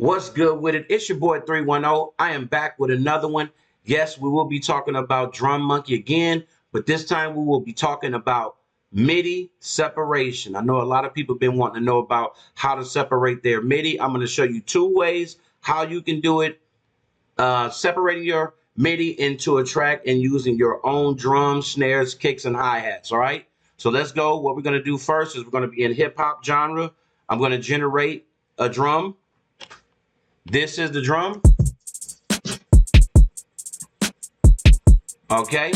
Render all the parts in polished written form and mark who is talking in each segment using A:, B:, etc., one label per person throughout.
A: What's good with it? It's your boy 310. I am back with another one. Yes, we will be talking about Drum Monkey again, but this time we will be talking about MIDI separation. I know a lot of people have been wanting to know about how to separate their MIDI. I'm going to show you two ways how you can do it. Separating your MIDI into a track and using your own drums, snares, kicks, and hi-hats. All right. So let's go. What we're going to do first is we're going to be in hip hop genre. I'm going to generate a drum. This is the drum. Okay.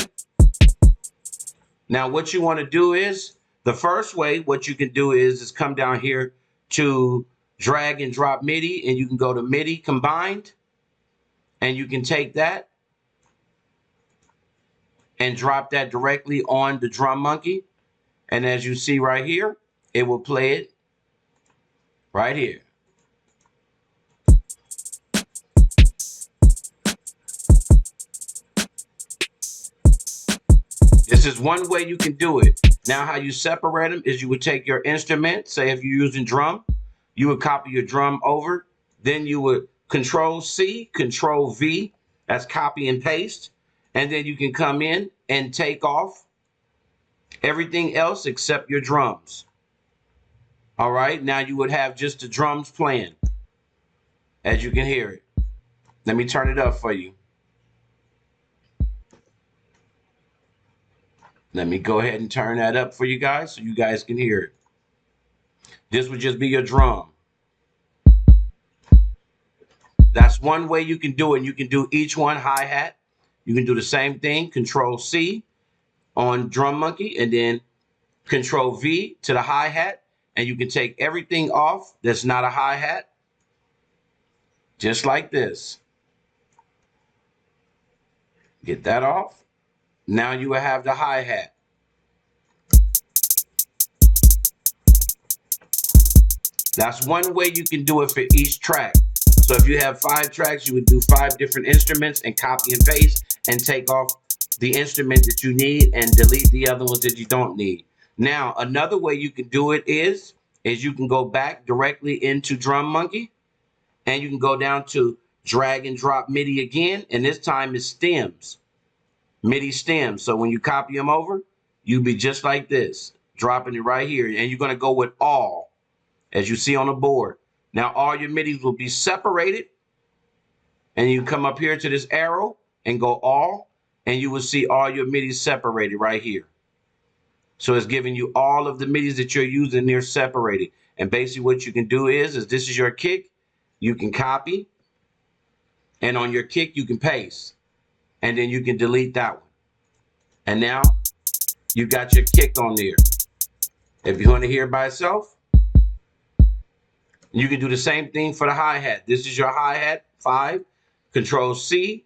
A: Now what you want to do is, the first way, what you can do is come down here to drag and drop MIDI, and you can go to MIDI combined, and you can take that and drop that directly on the drum monkey. And as you see right here, it will play it right here. This is one way you can do it. Now, how you separate them is you would take your instrument, say if you're using drum, you would copy your drum over, then you would Control C, Control V, that's copy and paste, and then you can come in and take off everything else except your drums. All right, now you would have just the drums playing, as you can hear it. Let me turn it up for you. Let me go ahead and turn that up for you guys so you guys can hear it. This would just be your drum. That's one way you can do it. You can do each one hi-hat. You can do the same thing, Control C on drum monkey, and then Control V to the hi-hat. And you can take everything off that's not a hi-hat, just like this. Get that off. Now you will have the hi-hat. That's one way you can do it for each track. So if you have 5 tracks, you would do 5 different instruments and copy and paste and take off the instrument that you need and delete the other ones that you don't need. Now, another way you can do it is you can go back directly into Drum Monkey, and you can go down to drag and drop MIDI again, and this time it's stems. MIDI stems. So when you copy them over, you'll be just like this, dropping it right here. And you're going to go with all, as you see on the board. Now all your MIDIs will be separated, and you come up here to this arrow and go all, and you will see all your MIDIs separated right here. So it's giving you all of the MIDIs that you're using, they're separated. And basically what you can do is this is your kick, you can copy, and on your kick you can paste. And then you can delete that one. And now you got your kick on there. If you want to hear it by itself, you can do the same thing for the hi-hat. This is your hi-hat, 5, Control C,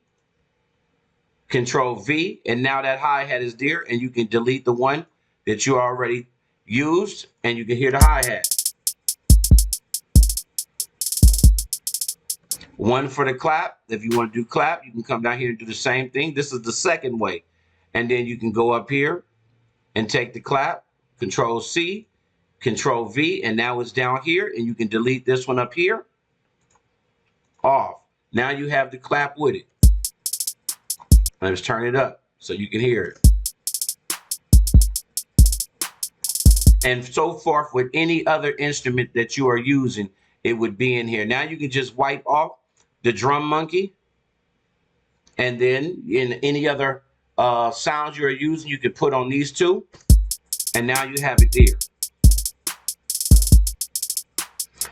A: Control V, and now that hi-hat is there, and you can delete the one that you already used, and you can hear the hi-hat. One for the clap. If you want to do clap, you can come down here and do the same thing. This is the second way. And then you can go up here and take the clap, Control C, Control V, and now it's down here, and you can delete this one up here, off. Now you have the clap with it. Let's turn it up so you can hear it. And so forth with any other instrument that you are using, it would be in here. Now you can just wipe off the drum monkey, and then in any other sounds you're using, you can put on these two, and now you have it there.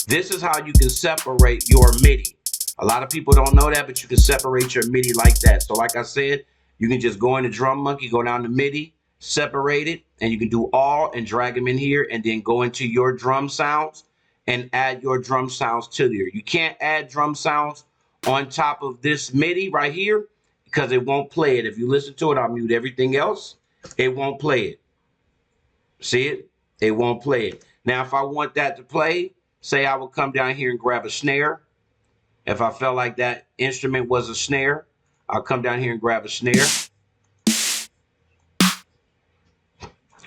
A: This is how you can separate your MIDI. A lot of people don't know that, but you can separate your MIDI like that. So like I said, you can just go into drum monkey, go down to MIDI, separate it, and you can do all and drag them in here, and then go into your drum sounds and add your drum sounds to there. You can't add drum sounds on top of this MIDI right here because it won't play it. If you listen to it, I'll mute everything else. It won't play it. See it? It won't play it. Now, if I want that to play, say I will come down here and grab a snare. If I felt like that instrument was a snare, I'll come down here and grab a snare.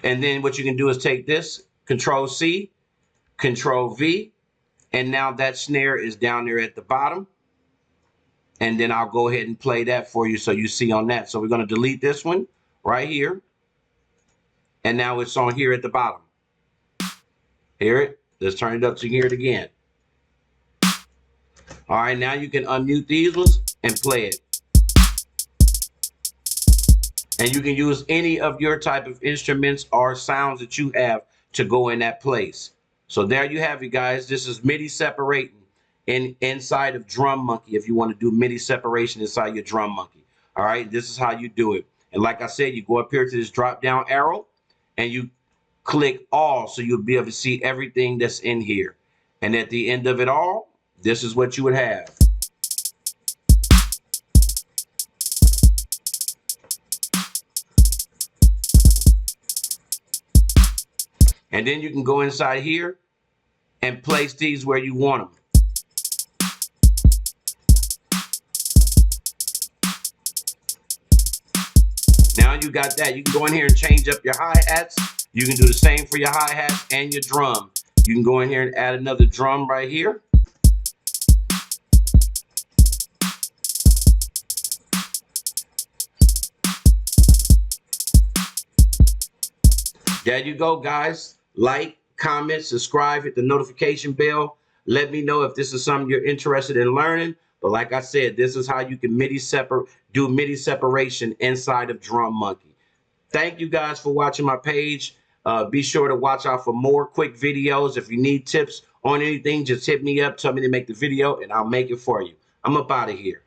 A: And then what you can do is take this, Control C, Control V, And now that snare is down there at the bottom. And then I'll go ahead and play that for you so you see on that. So we're going to delete this one right here. And now it's on here at the bottom. Hear it? Let's turn it up so you can hear it again. All right, now you can unmute these ones and play it. And you can use any of your type of instruments or sounds that you have to go in that place. So there you have it, guys. This is MIDI separating inside of Drum Monkey if you want to do MIDI separation inside your Drum Monkey. All right, this is how you do it. And like I said, you go up here to this drop down arrow and you click all so you'll be able to see everything that's in here. And at the end of it all, this is what you would have. And then you can go inside here and place these where you want them. Now you got that. You can go in here and change up your hi-hats. You can do the same for your hi-hats and your drum. You can go in here and add another drum right here. There you go, guys. Like, comment, subscribe, hit the notification bell. Let me know if this is something you're interested in learning. But like I said, this is how you can do MIDI separation inside of Drum Monkey. Thank you guys for watching my page. Be sure to watch out for more quick videos. If you need tips on anything, just hit me up, tell me to make the video, and I'll make it for you. I'm up out of here.